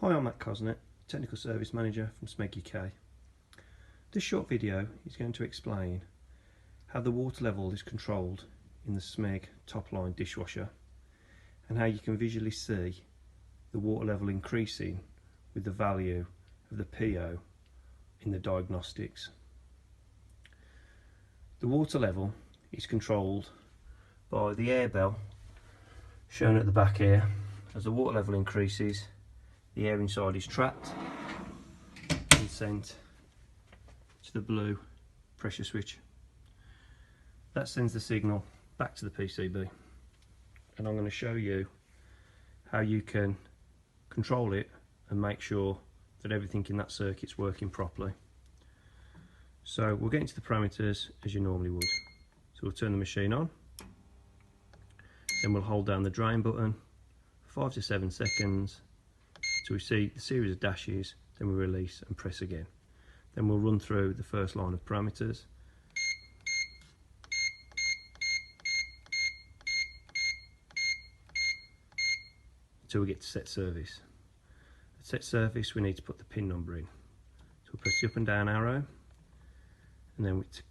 Hi, I'm Matt Cosnett, Technical Service Manager from SMEG UK. This short video is going to explain how the water level is controlled in the SMEG top-line dishwasher and how you can visually see the water level increasing with the value of the PO in the diagnostics. The water level is controlled by the air bell shown at the back here. As the water level increases, the air inside is trapped and sent to the blue pressure switch. That sends the signal back to the PCB, and I'm going to show you how you can control it and make sure that everything in that circuit's working properly. So we'll get into the parameters as you normally would. So we'll turn the machine on, then we'll hold down the drain button for 5 to 7 seconds till we see the series of dashes, then we release and press again. Then we'll run through the first line of parameters. Until we get to set service. At set service we need to put the pin number in. So we'll press the up and down arrow, and then with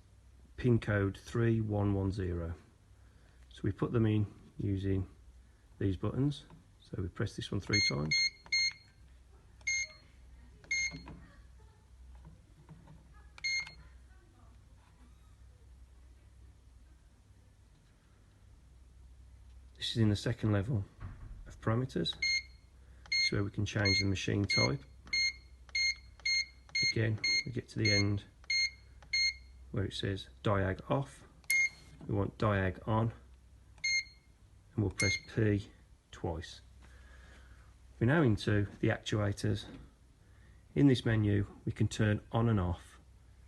pin code 3110. So we put them in using these buttons. So we press this one 3 times. This is in the second level of parameters. This is where we can change the machine type. Again, we get to the end where it says diag off. We want diag on, and we'll press P twice. We're now into the actuators. In this menu we can turn on and off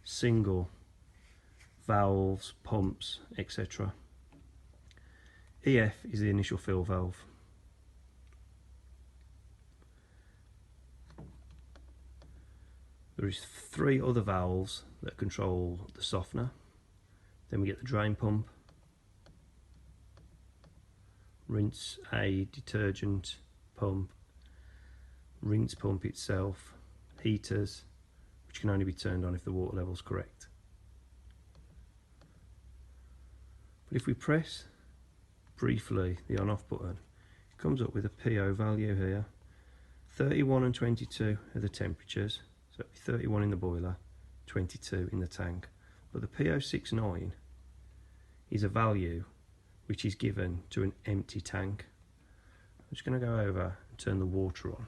single valves, pumps, etc. EF is the initial fill valve. There is 3 other valves that control the softener. Then we get the drain pump, rinse a detergent pump, rinse pump itself, heaters, which can only be turned on if the water level is correct. But if we press briefly the on off button, it comes up with a PO value here. 31 and 22 are the temperatures, so it'll be 31 in the boiler, 22 in the tank. But the PO69 is a value which is given to an empty tank. I'm just going to go over and turn the water on.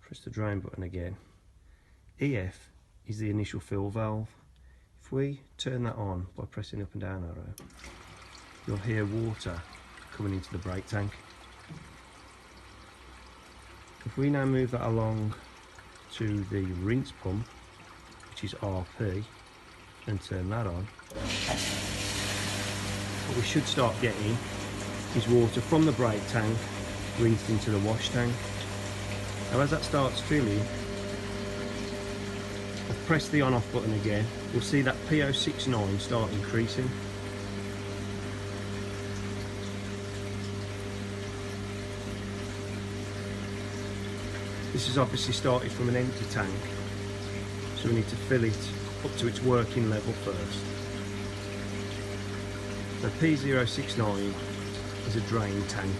Press the drain button again. EF is the initial fill valve. If we turn that on by pressing up and down arrow, you'll hear water coming into the brake tank. If we now move that along to the rinse pump, which is RP, and turn that on, what we should start getting is water from the brake tank rinsed into the wash tank. Now as that starts filling, I've pressed the on off button again, you'll see that PO69 start increasing. This is obviously started from an empty tank, so we need to fill it up to its working level first. So P069 is a drain tank.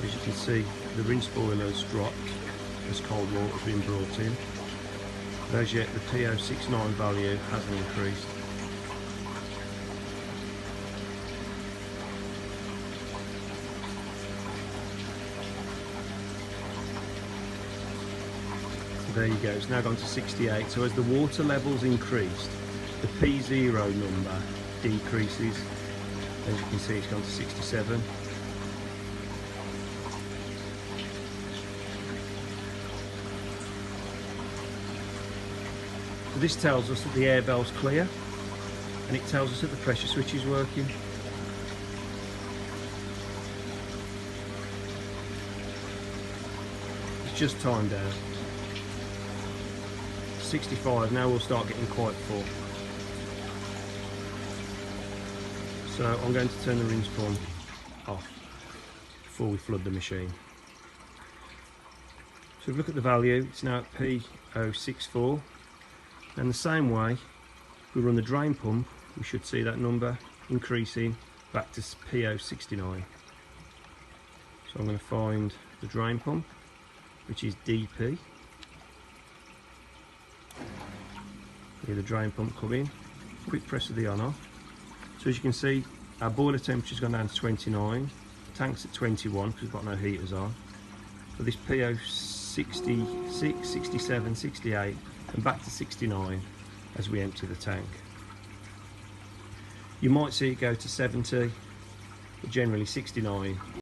As you can see, the rinse boiler's dropped as cold water has been brought in. But as yet, the PO69 value hasn't increased. There you go, it's now gone to 68. So as the water levels increased, the P0 number decreases. As you can see, it's gone to 67. So this tells us that the air bell's clear, and it tells us that the pressure switch is working. It's just timed out. 65, now we'll start getting quite full. So I'm going to turn the rinse pump off before we flood the machine. So if we look at the value, it's now at P064, and the same way, if we run the drain pump, we should see that number increasing back to P069. So I'm going to find the drain pump, which is DP. Hear the drain pump come in, quick press of the on off. So as you can see, our boiler temperature's gone down to 29, tank's at 21 because we've got no heaters on. So this PO 66, 67, 68 and back to 69 as we empty the tank. You might see it go to 70, but generally 69